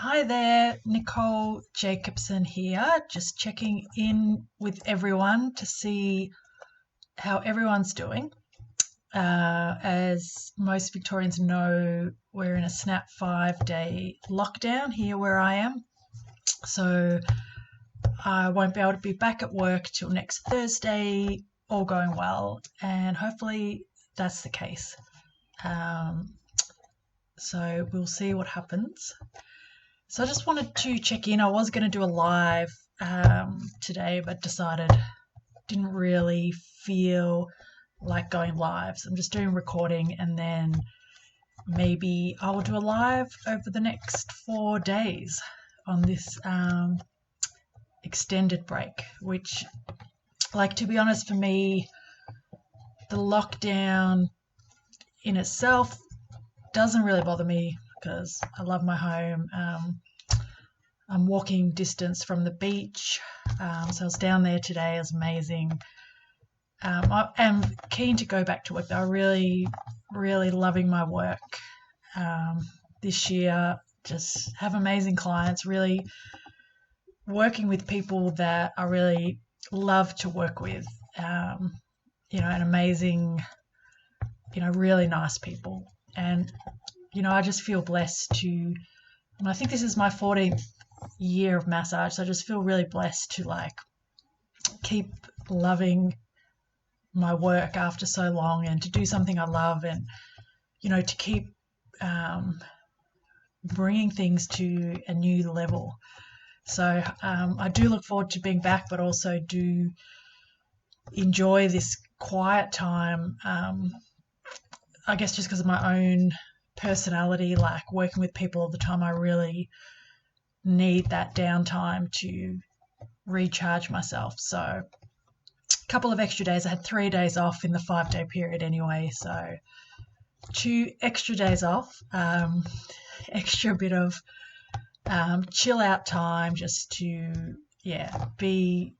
Hi there, Nicole Jacobson here, just checking in with everyone to see how everyone's doing. As most Victorians know, we're in a snap 5-day lockdown here where I am. So I won't be able to be back at work till next Thursday, all going well, and hopefully that's the case. So we'll see what happens. So I just wanted to check in. I was going to do a live today, but decided didn't really feel like going live. So I'm just doing recording, and then maybe I will do a live over the next 4 days on this extended break, which, to be honest, for me, the lockdown in itself doesn't really bother me because I love my home. I'm walking distance from the beach, so I was down there today. It was amazing. I am keen to go back to work, though. I'm really, really loving my work this year. Just have amazing clients, really working with people that I really love to work with, and amazing, really nice people. And I just feel blessed to, and I think this is my 14th year of massage, so I just feel really blessed to keep loving my work after so long, and to do something I love, and to keep bringing things to a new level. So I do look forward to being back, but also do enjoy this quiet time. I guess just because of my own personality, working with people all the time, I really need that downtime to recharge myself. So a couple of extra days. I had 3 days off in the 5-day period anyway, so 2 extra days off, extra bit of chill out time, just to be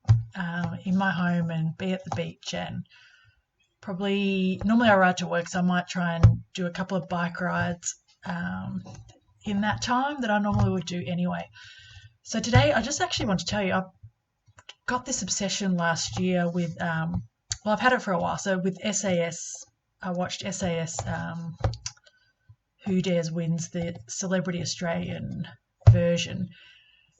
in my home and be at the beach. And probably normally I ride to work, so I might try and do a couple of bike rides in that time that I normally would do anyway. So today I just actually want to tell you, I got this obsession last year with, I've had it for a while. So with SAS, I watched SAS, Who Dares Wins, the Celebrity Australian version.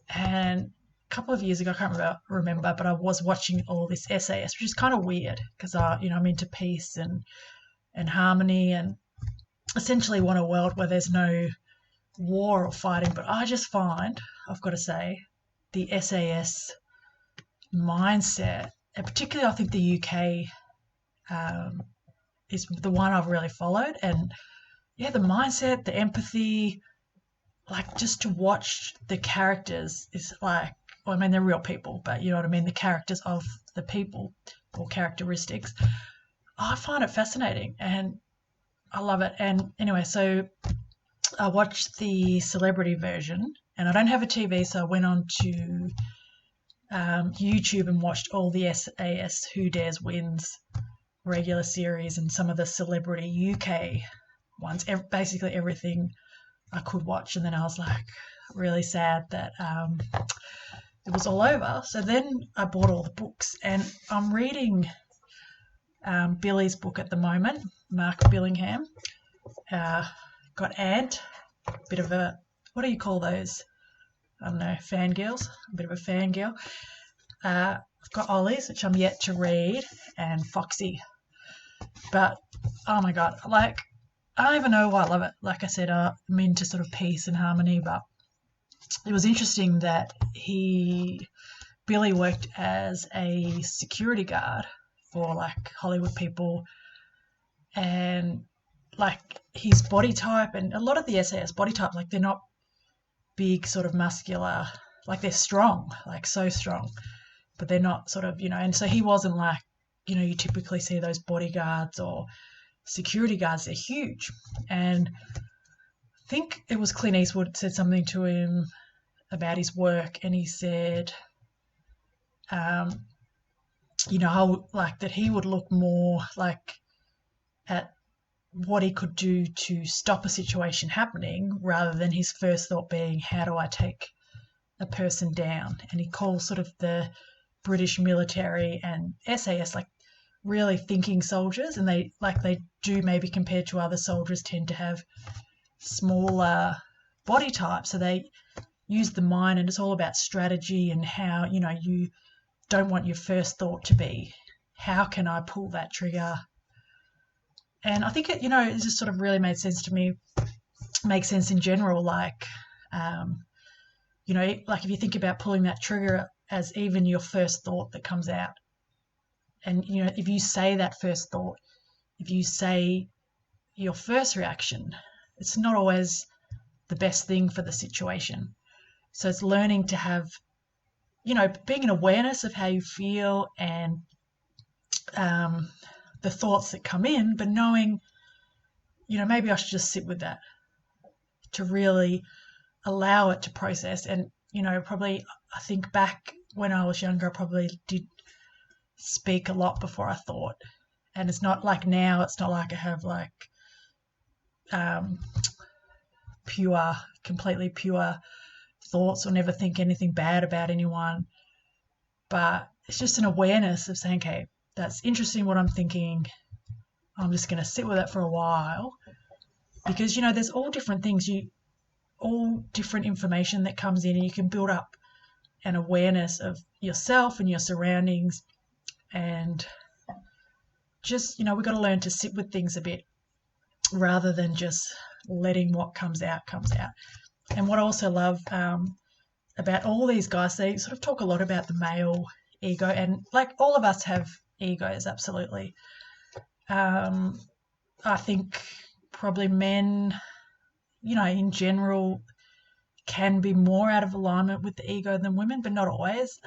And a couple of years ago, I can't remember, but I was watching all this SAS, which is kind of weird because I'm into peace and harmony, and essentially want a world where there's no war or fighting. But I just find, I've got to say, the SAS mindset, and particularly I think the UK is the one I've really followed. And the mindset, the empathy, just to watch the characters is they're real people, but you know what I mean, the characters of the people or characteristics. I find it fascinating and I love it. And anyway, so I watched the celebrity version, and I don't have a TV, so I went on to YouTube and watched all the SAS Who Dares Wins regular series and some of the celebrity UK ones, basically everything I could watch. And then I was really sad that it was all over. So then I bought all the books, and I'm reading Billy's book at the moment, Mark Billingham. Got Ant, bit of a, what do you call those? I don't know, fangirls, a bit of a fangirl. I've got Ollie's, which I'm yet to read, and Foxy. But, oh my God, I don't even know why I love it. Like I said, I'm into sort of peace and harmony, but it was interesting that Billy worked as a security guard for Hollywood people, and his body type, and a lot of the SAS body type, they're not big, sort of muscular, they're strong, so strong, but they're not sort of, and so he wasn't you typically see those bodyguards or security guards, they're huge. And I think it was Clint Eastwood said something to him about his work, and he said, how that he would look more at what he could do to stop a situation happening, rather than his first thought being, how do I take a person down? And he calls sort of the British military and SAS like really thinking soldiers, and they do, maybe compared to other soldiers, tend to have smaller body types, so they use the mind, and it's all about strategy and how, you don't want your first thought to be, how can I pull that trigger? And I think it just sort of really made sense to me, makes sense in general, like like if you think about pulling that trigger as even your first thought that comes out, and if you say that first thought, if you say your first reaction, it's not always the best thing for the situation. So it's learning to have, being an awareness of how you feel and the thoughts that come in, but knowing, maybe I should just sit with that to really allow it to process. And, probably I think back when I was younger, I probably did speak a lot before I thought. And it's not like now, it's not like I have like completely pure thoughts or never think anything bad about anyone. But it's just an awareness of saying, okay, that's interesting what I'm thinking. I'm just going to sit with it for a while, because, there's all different things, all different information that comes in, and you can build up an awareness of yourself and your surroundings. And just, we've got to learn to sit with things a bit rather than just letting what comes out. And what I also love about all these guys, they sort of talk a lot about the male ego, and like all of us have egos, absolutely. I think probably men, in general, can be more out of alignment with the ego than women, but not always.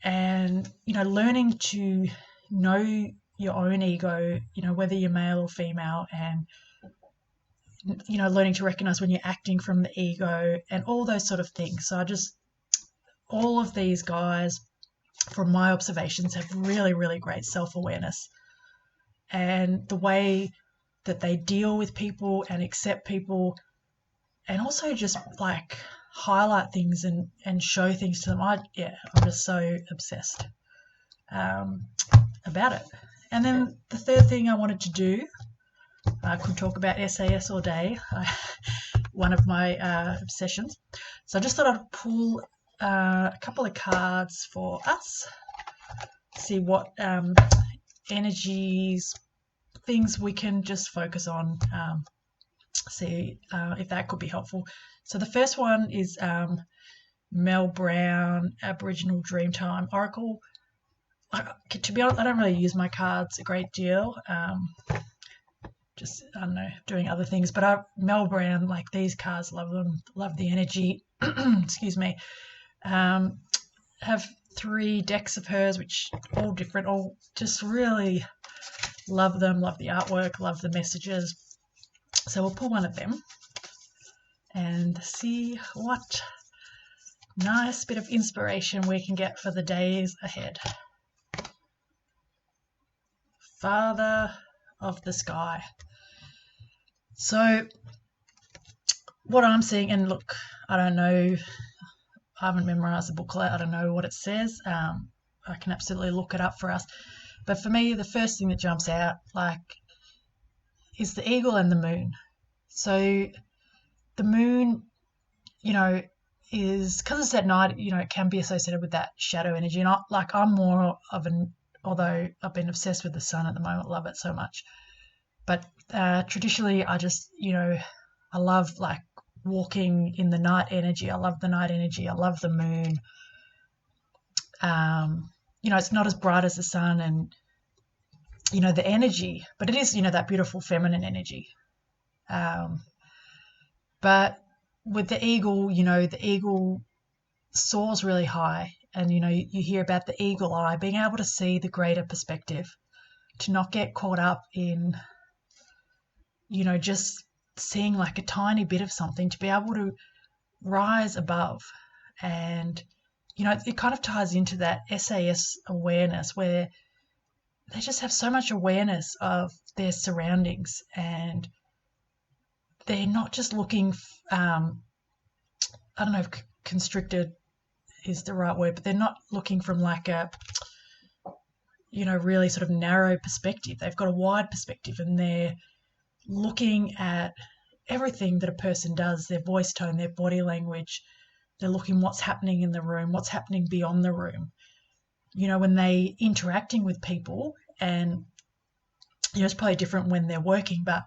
And, learning to know your own ego, whether you're male or female, and, learning to recognize when you're acting from the ego and all those sort of things. So all of these guys, from my observations, have really, really great self-awareness, and the way that they deal with people and accept people, and also just like highlight things and show things to them. I'm just so obsessed about it. And then the third thing I wanted to do, I could talk about SAS all day, one of my obsessions. So I just thought I'd pull a couple of cards for us, see what energies, things we can just focus on, see if that could be helpful. So the first one is Mel Brown, Aboriginal Dreamtime Oracle. To be honest, I don't really use my cards a great deal. Just, I don't know, doing other things. But Mel Brown, like these cards, love them, love the energy. Excuse me. Have 3 decks of hers, which all different, all just really love them, love the artwork, love the messages. So we'll pull one of them and see what nice bit of inspiration we can get for the days ahead. Father of the Sky. So what I'm seeing, and look, I don't know, I haven't memorized the booklet, I don't know what it says. I can absolutely look it up for us. But for me, the first thing that jumps out, like, is the eagle and the moon. So the moon, is, because it's at night, it can be associated with that shadow energy. And I'm more of although I've been obsessed with the sun at the moment, love it so much. But traditionally, I just, I love like walking in the night energy. I love the night energy. I love the moon. It's not as bright as the sun, and, the energy, but it is, that beautiful feminine energy. But with the eagle, the eagle soars really high, and, you hear about the eagle eye, being able to see the greater perspective, to not get caught up in, just seeing like a tiny bit of something, to be able to rise above. And, it kind of ties into that SAS awareness, where they just have so much awareness of their surroundings, and they're not just looking, I don't know if constricted is the right word, but they're not looking from like a, really sort of narrow perspective. They've got a wide perspective, and they're looking at everything that a person does, their voice tone, their body language. They're looking what's happening in the room, what's happening beyond the room. When they interacting with people, and it's probably different when they're working, but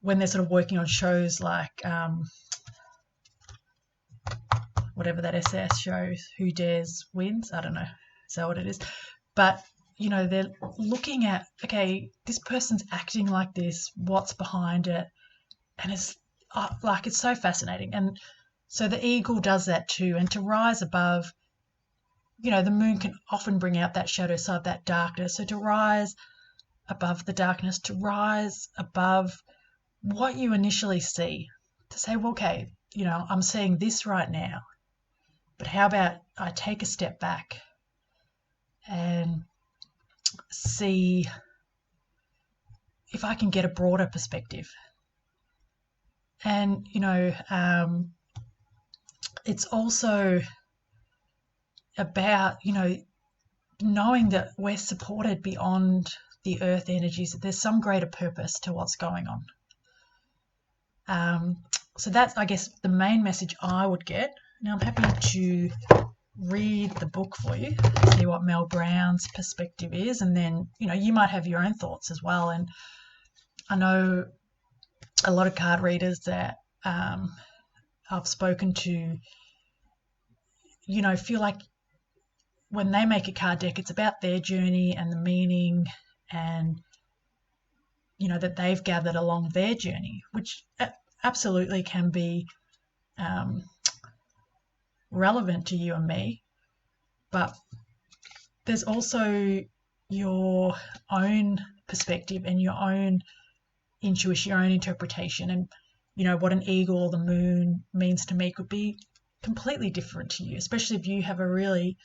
when they're sort of working on shows like whatever that SAS show, Who Dares Wins, I don't know, is that what it is? But they're looking at, okay, this person's acting like this, what's behind it, and it's it's so fascinating. And so the eagle does that too. And to rise above, the moon can often bring out that shadow side, that darkness. So to rise above the darkness, to rise above what you initially see, to say, well, okay, I'm seeing this right now, but how about I take a step back and see if I can get a broader perspective. And, it's also about, knowing that we're supported beyond the earth energies, that there's some greater purpose to what's going on. So that's, I guess, the main message I would get. Now, I'm happy to read the book for you, see what Mel Brown's perspective is, and then, you might have your own thoughts as well. And I know a lot of card readers that I've spoken to, feel like when they make a card deck, it's about their journey and the meaning, and that they've gathered along their journey, which absolutely can be relevant to you and me. But there's also your own perspective and your own intuition, your own interpretation. And what an eagle or the moon means to me could be completely different to you, especially if you have a really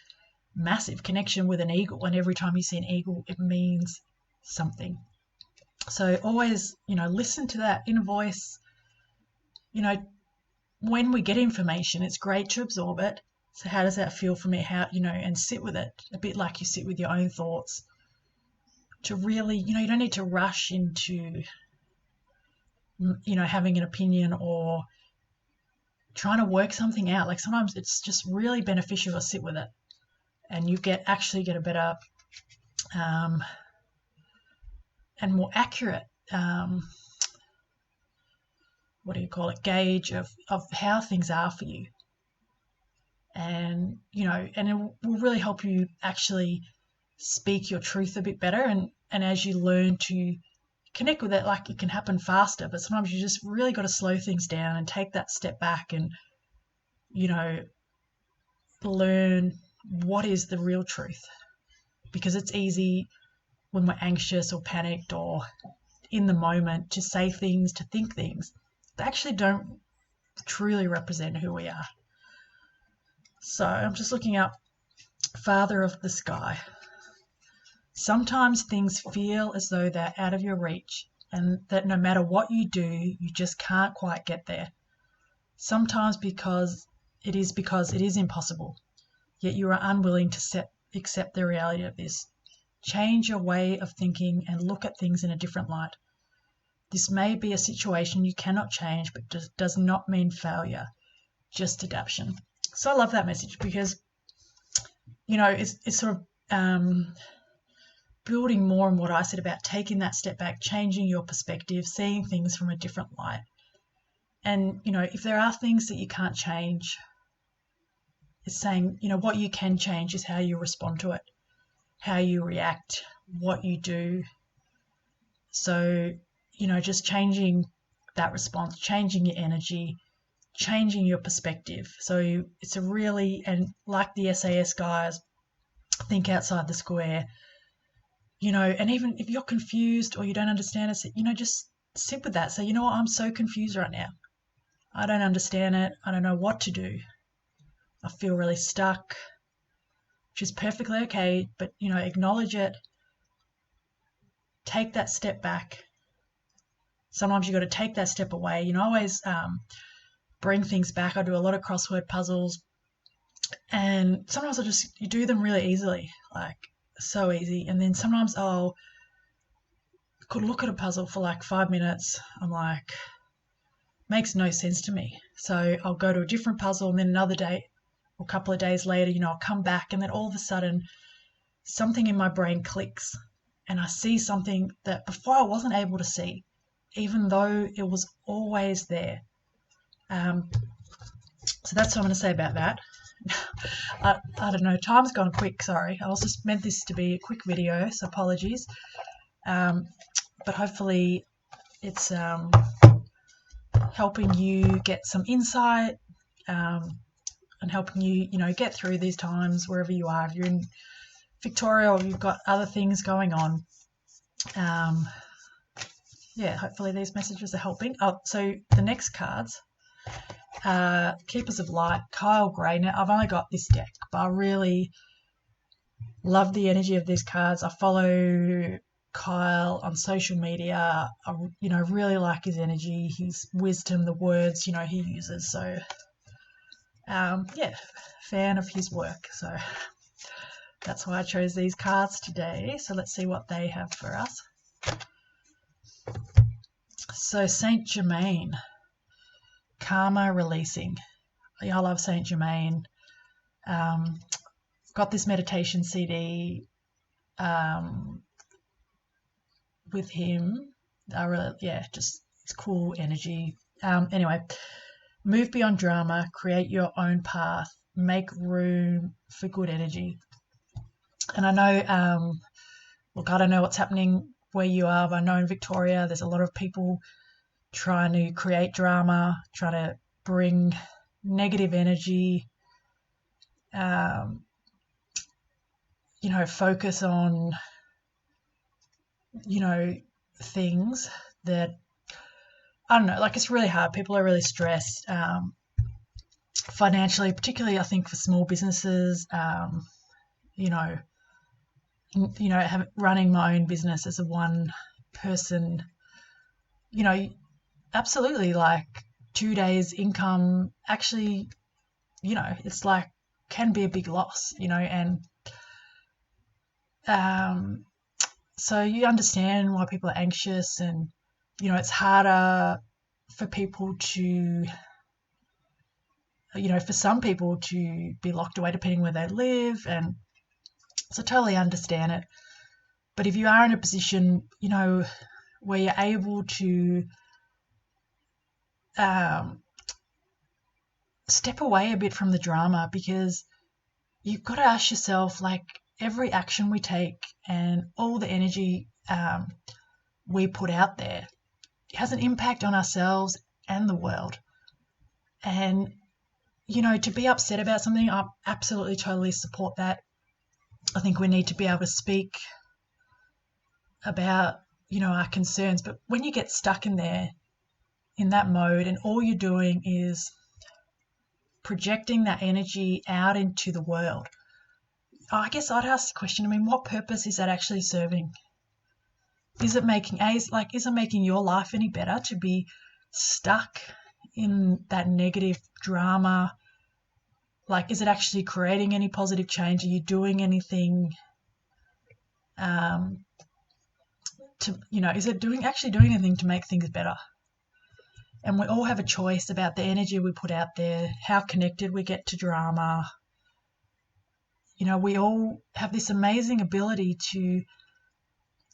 massive connection with an eagle, and every time you see an eagle it means something. So always, listen to that inner voice. When we get information, it's great to absorb it. So how does that feel for me? How, and sit with it a bit like you sit with your own thoughts, to really, you don't need to rush into, having an opinion or trying to work something out. Like sometimes it's just really beneficial to sit with it, and you actually get a better and more accurate gauge of how things are for you. And and it will really help you actually speak your truth a bit better. And as you learn to connect with it, like, it can happen faster, but sometimes you just really got to slow things down and take that step back and learn what is the real truth. Because it's easy when we're anxious or panicked or in the moment to say things, to think things that actually don't truly represent who we are. So I'm just looking up Father of the Sky. Sometimes things feel as though they're out of your reach, and that no matter what you do, you just can't quite get there. Sometimes because it is impossible, yet you are unwilling to accept the reality of this. Change your way of thinking and look at things in a different light. This may be a situation you cannot change, but does not mean failure, just adaptation. So I love that message because, it's sort of building more on what I said about taking that step back, changing your perspective, seeing things from a different light. And, if there are things that you can't change, it's saying, what you can change is how you respond to it, how you react, what you do. So, just changing that response, changing your energy, changing your perspective. So it's a really, and like the SAS guys, think outside the square, and even if you're confused or you don't understand it, just sit with that. Say, you know what, I'm so confused right now. I don't understand it. I don't know what to do. I feel really stuck, which is perfectly okay, but, acknowledge it, take that step back. Sometimes you got to take that step away. I always bring things back. I do a lot of crossword puzzles, and sometimes you do them really easily, like so easy. And then sometimes could look at a puzzle for like 5 minutes. I'm like, makes no sense to me. So I'll go to a different puzzle, and then another day or a couple of days later, I'll come back, and then all of a sudden something in my brain clicks, and I see something that before I wasn't able to see, even though it was always there. So that's what I'm going to say about that. I don't know, time's gone quick, sorry. I was just meant this to be a quick video, so apologies. But hopefully it's helping you get some insight, and helping you, get through these times wherever you are. If you're in Victoria or you've got other things going on, hopefully these messages are helping. So the next cards, Keepers of Light, Kyle Gray. Now, I've only got this deck, but I really love the energy of these cards. I follow Kyle on social media. I, really like his energy, his wisdom, the words, he uses. So, fan of his work. So that's why I chose these cards today. So let's see what they have for us. So Saint Germain, Karma Releasing. I love Saint Germain. Got this meditation CD with him. Just it's cool energy. Anyway, move beyond drama, create your own path, make room for good energy. And I know, I don't know what's happening where you are, but I know in Victoria there's a lot of people trying to create drama, trying to bring negative energy, focus on, things that, I don't know, like it's really hard. People are really stressed financially, particularly I think for small businesses, running my own business as a one person, absolutely, like 2 days income actually, it's like can be a big loss, and so you understand why people are anxious, and it's harder for people to, for some people to be locked away depending where they live, and so I totally understand it. But if you are in a position, where you're able to step away a bit from the drama, because you've got to ask yourself, like, every action we take and all the energy we put out there has an impact on ourselves and the world. And, to be upset about something, I absolutely totally support that. I think we need to be able to speak about, our concerns. But when you get stuck in there, in that mode, and all you're doing is projecting that energy out into the world, I guess I'd ask the question, what purpose is that actually serving? Is it making your life any better to be stuck in that negative drama? Like, is it actually creating any positive change? Are you doing anything is it actually doing anything to make things better? And we all have a choice about the energy we put out there, how connected we get to drama. We all have this amazing ability to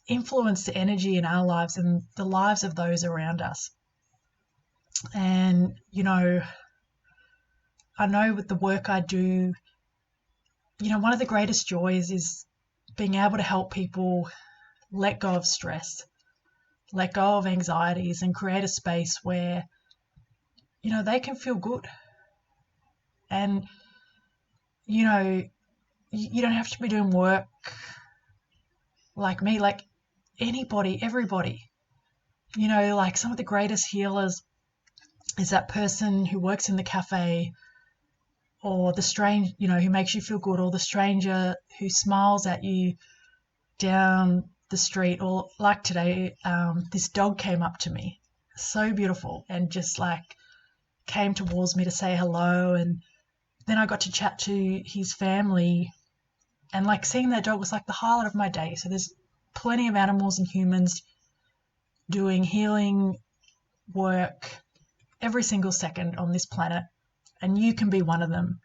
influence the energy in our lives and the lives of those around us. And, I know with the work I do, one of the greatest joys is being able to help people let go of stress, let go of anxieties, and create a space where, they can feel good. And, you don't have to be doing work like me, like anybody, everybody. Like some of the greatest healers is that person who works in the cafe, or the who makes you feel good, or the stranger who smiles at you down the street, or like today, this dog came up to me, so beautiful, and just like came towards me to say hello. And then I got to chat to his family, and like seeing that dog was like the highlight of my day. So there's plenty of animals and humans doing healing work every single second on this planet, and you can be one of them.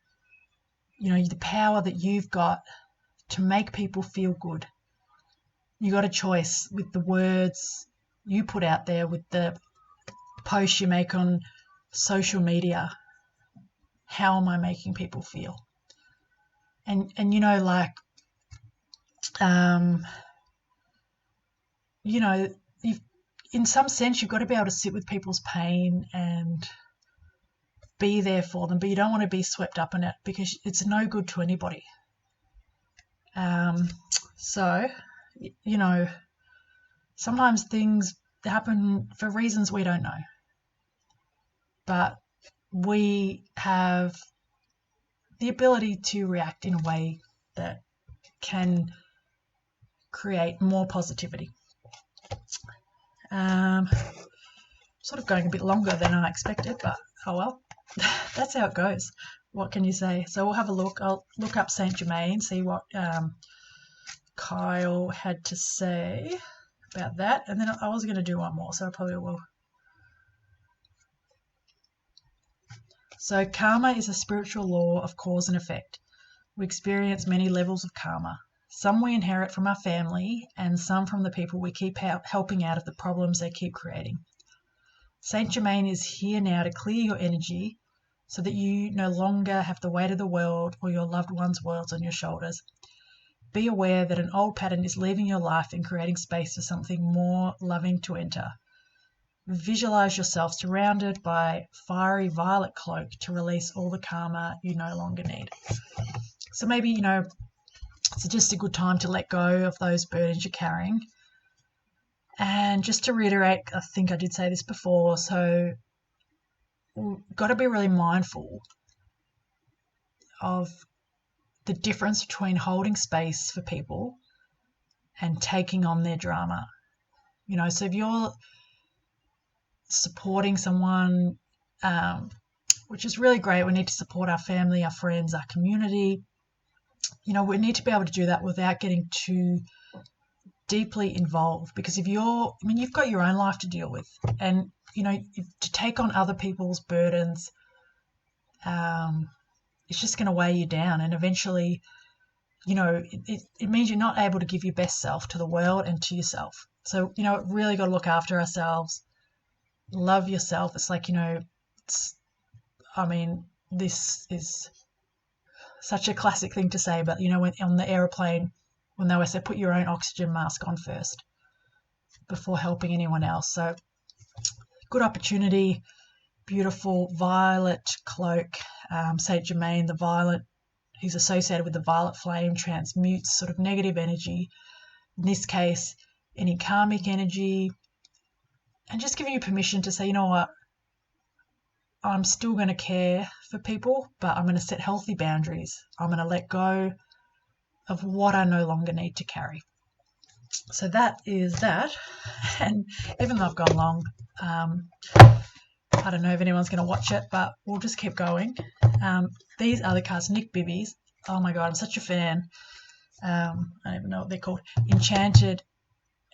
The power that you've got to make people feel good. You got a choice with the words you put out there, with the posts you make on social media. How am I making people feel? And like, you've, in some sense, you've got to be able to sit with people's pain and be there for them, but you don't want to be swept up in it, because it's no good to anybody. So, sometimes things happen for reasons we don't know, but we have the ability to react in a way that can create more positivity. Sort of going a bit longer than I expected, but oh well. That's how it goes. What can you say? So we'll have a look. I'll look up Saint Germain, see what Kyle had to say about that. And then I was going to do one more, so I probably will. So karma is a spiritual law of cause and effect. We experience many levels of karma. Some we inherit from our family, and some from the people we keep helping out of the problems they keep creating. Saint Germain is here now to clear your energy so that you no longer have the weight of the world or your loved ones' worlds on your shoulders. Be aware that an old pattern is leaving your life and creating space for something more loving to enter. Visualize yourself surrounded by fiery violet cloak to release all the karma you no longer need. So maybe, it's just a good time to let go of those burdens you're carrying. And just to reiterate, I think I did say this before, so we've got to be really mindful of the difference between holding space for people and taking on their drama. So if you're supporting someone, which is really great, we need to support our family, our friends, our community. We need to be able to do that without getting too deeply involved, because you've got your own life to deal with, and to take on other people's burdens, it's just going to weigh you down, and eventually it means you're not able to give your best self to the world and to yourself. So really got to look after ourselves, love yourself. It's like, this is such a classic thing to say, but when on the aeroplane, when they always say put your own oxygen mask on first before helping anyone else. So good opportunity, beautiful violet cloak. Saint Germain, the violet, he's associated with the violet flame, transmutes sort of negative energy, in this case any karmic energy, and just giving you permission to say, what, I'm still going to care for people, but I'm going to set healthy boundaries. I'm going to let go of what I no longer need to carry. So that is that. And even though I've gone long, I don't know if anyone's going to watch it, but we'll just keep going. These are the cards, Nick Bibby's. Oh my God, I'm such a fan. I don't even know what they're called. Enchanted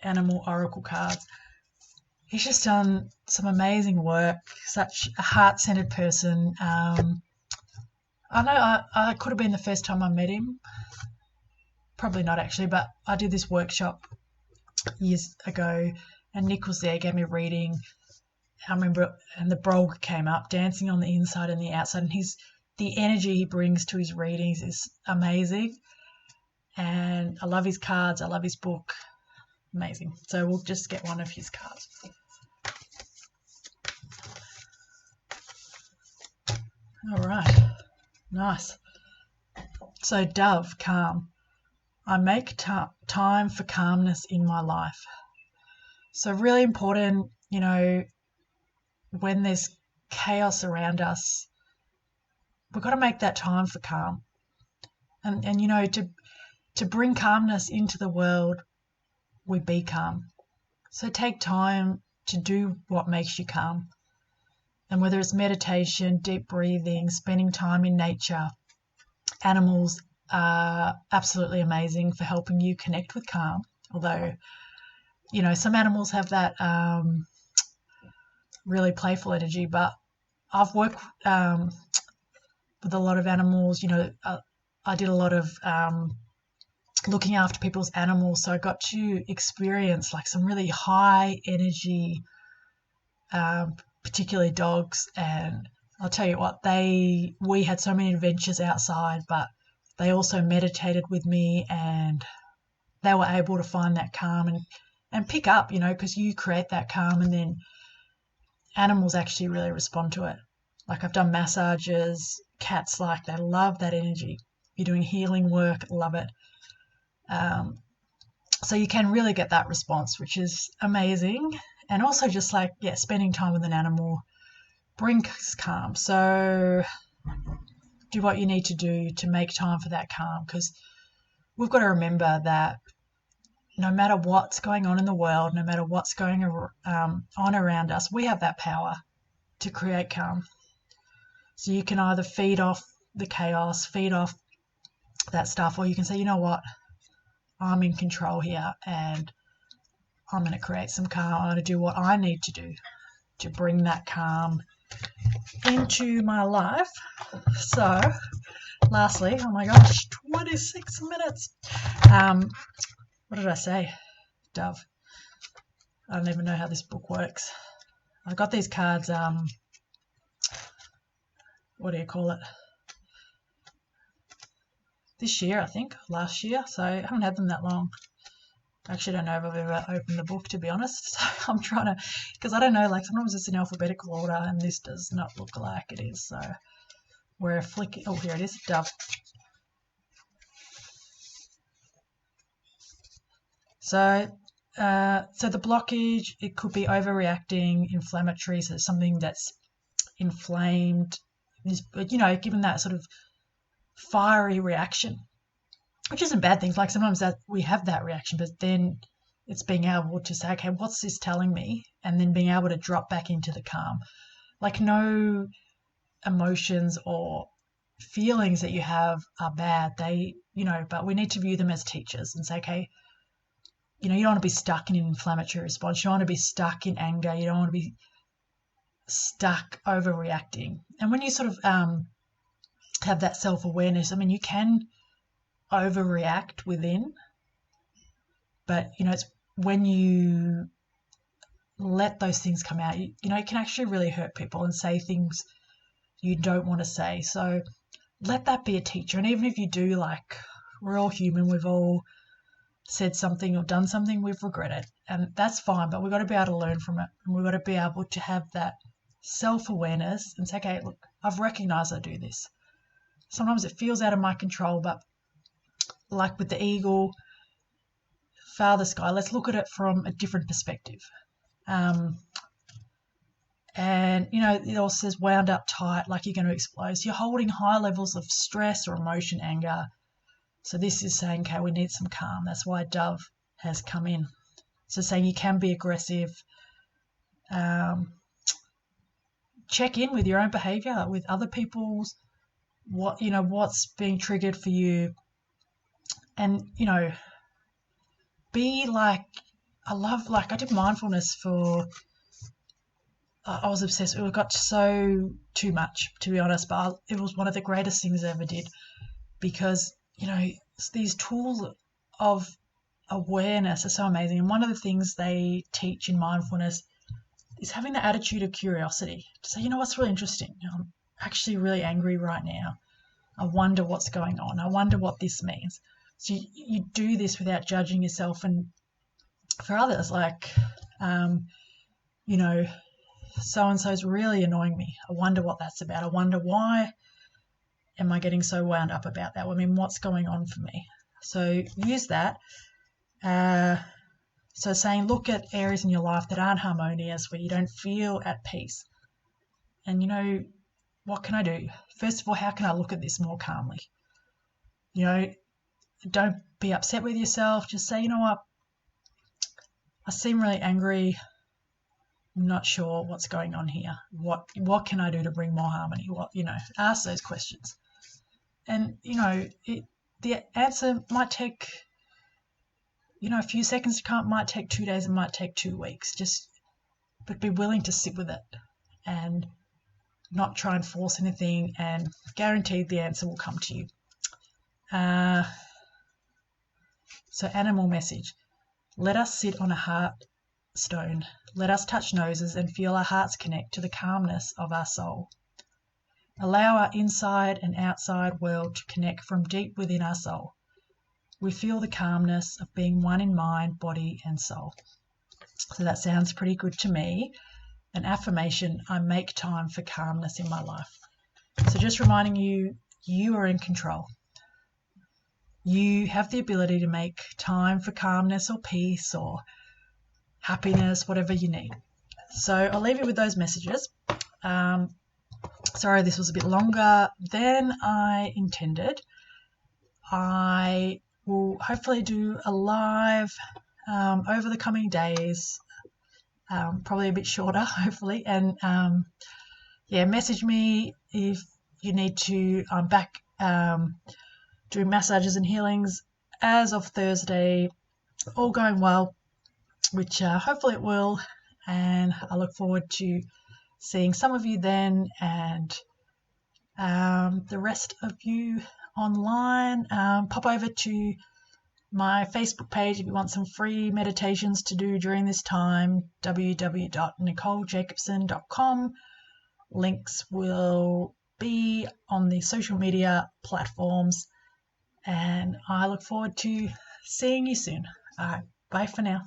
Animal Oracle cards. He's just done some amazing work, such a heart-centered person. I know I could have been the first time I met him. Probably not actually, but I did this workshop years ago and Nick was there, gave me a reading. I remember, and the Brog came up, dancing on the inside and the outside, and the energy he brings to his readings is amazing. And I love his cards, I love his book. Amazing. So we'll just get one of his cards. All right, nice. So Dove, calm. I make time for calmness in my life. So really important, when there's chaos around us, we've got to make that time for calm. And to bring calmness into the world, we be calm. So take time to do what makes you calm. And whether it's meditation, deep breathing, spending time in nature, animals are absolutely amazing for helping you connect with calm. Although, some animals have that really playful energy, but I've worked with a lot of animals. I did a lot of looking after people's animals, so I got to experience like some really high energy, particularly dogs. And I'll tell you what, we had so many adventures outside, but they also meditated with me, and they were able to find that calm and pick up, because you create that calm, and then animals actually really respond to it. Like I've done massages, cats, they love that energy. You're doing healing work, love it. So you can really get that response, which is amazing. And also just spending time with an animal brings calm. So do what you need to do to make time for that calm, because we've got to remember that no matter what's going on in the world, no matter what's going on around us, we have that power to create calm. So you can either feed off the chaos, feed off that stuff, or you can say, you know what, I'm in control here, and I'm going to create some calm. I'm going to do what I need to do to bring that calm into my life. So lastly, oh my gosh, 26 minutes. What did I say? Dove. I don't even know how this book works. I've got these cards, what do you call it? This year, I think, last year. So I haven't had them that long. I actually don't know if I've ever opened the book, to be honest. So I'm trying to, because I don't know, sometimes it's in alphabetical order, and this does not look like it is. So we're flicking, oh, here it is, Dove. So the blockage, it could be overreacting, inflammatory, so something that's inflamed, given that sort of fiery reaction, which isn't bad things. Sometimes that we have that reaction, but then it's being able to say, okay, what's this telling me? And then being able to drop back into the calm. No emotions or feelings that you have are bad. But we need to view them as teachers and say, okay, you don't want to be stuck in an inflammatory response. You don't want to be stuck in anger. You don't want to be stuck overreacting. And when you sort of have that self-awareness, you can overreact within, but it's when you let those things come out, it can actually really hurt people and say things you don't want to say. So let that be a teacher. And even if you do, we're all human, we've all said something or done something we've regretted, and that's fine, but we've got to be able to learn from it, and we've got to be able to have that self-awareness and say, okay, look, I've recognized I do this. Sometimes it feels out of my control, but with the eagle, Father Sky, let's look at it from a different perspective. And, it also says wound up tight, you're going to explode. So you're holding high levels of stress or emotion, anger. So this is saying, okay, we need some calm. That's why Dove has come in. So saying you can be aggressive. Check in with your own behaviour, with other people's, what's being triggered for you. And, be I did mindfulness for, I was obsessed. It got too much, to be honest, but it was one of the greatest things I ever did, because, these tools of awareness are so amazing. And one of the things they teach in mindfulness is having the attitude of curiosity, to say, what's really interesting? I'm actually really angry right now. I wonder what's going on. I wonder what this means. So you do this without judging yourself. And for others, so-and-so's really annoying me. I wonder what that's about. I wonder why am I getting so wound up about that? What's going on for me? So use that. So saying, look at areas in your life that aren't harmonious, where you don't feel at peace. And, what can I do? First of all, how can I look at this more calmly? Don't be upset with yourself. Just say, you know what? I seem really angry. I'm not sure what's going on here. What can I do to bring more harmony? Ask those questions. And, the answer might take, a few seconds to come, might take 2 days, it might take 2 weeks. But be willing to sit with it and not try and force anything, and guaranteed the answer will come to you. So animal message. Let us sit on a heart stone. Let us touch noses and feel our hearts connect to the calmness of our soul. Allow our inside and outside world to connect from deep within our soul. We feel the calmness of being one in mind, body, and soul. So that sounds pretty good to me. An affirmation: I make time for calmness in my life. So just reminding you, you are in control. You have the ability to make time for calmness or peace or happiness, whatever you need. So I'll leave you with those messages. Sorry, this was a bit longer than I intended. I will hopefully do a live over the coming days, probably a bit shorter, hopefully. And message me if you need to. I'm back doing massages and healings as of Thursday, all going well, which hopefully it will. And I look forward to seeing some of you then, and the rest of you online. Pop over to my Facebook page if you want some free meditations to do during this time, www.nicolejacobson.com. Links will be on the social media platforms, and I look forward to seeing you soon. All right, bye for now.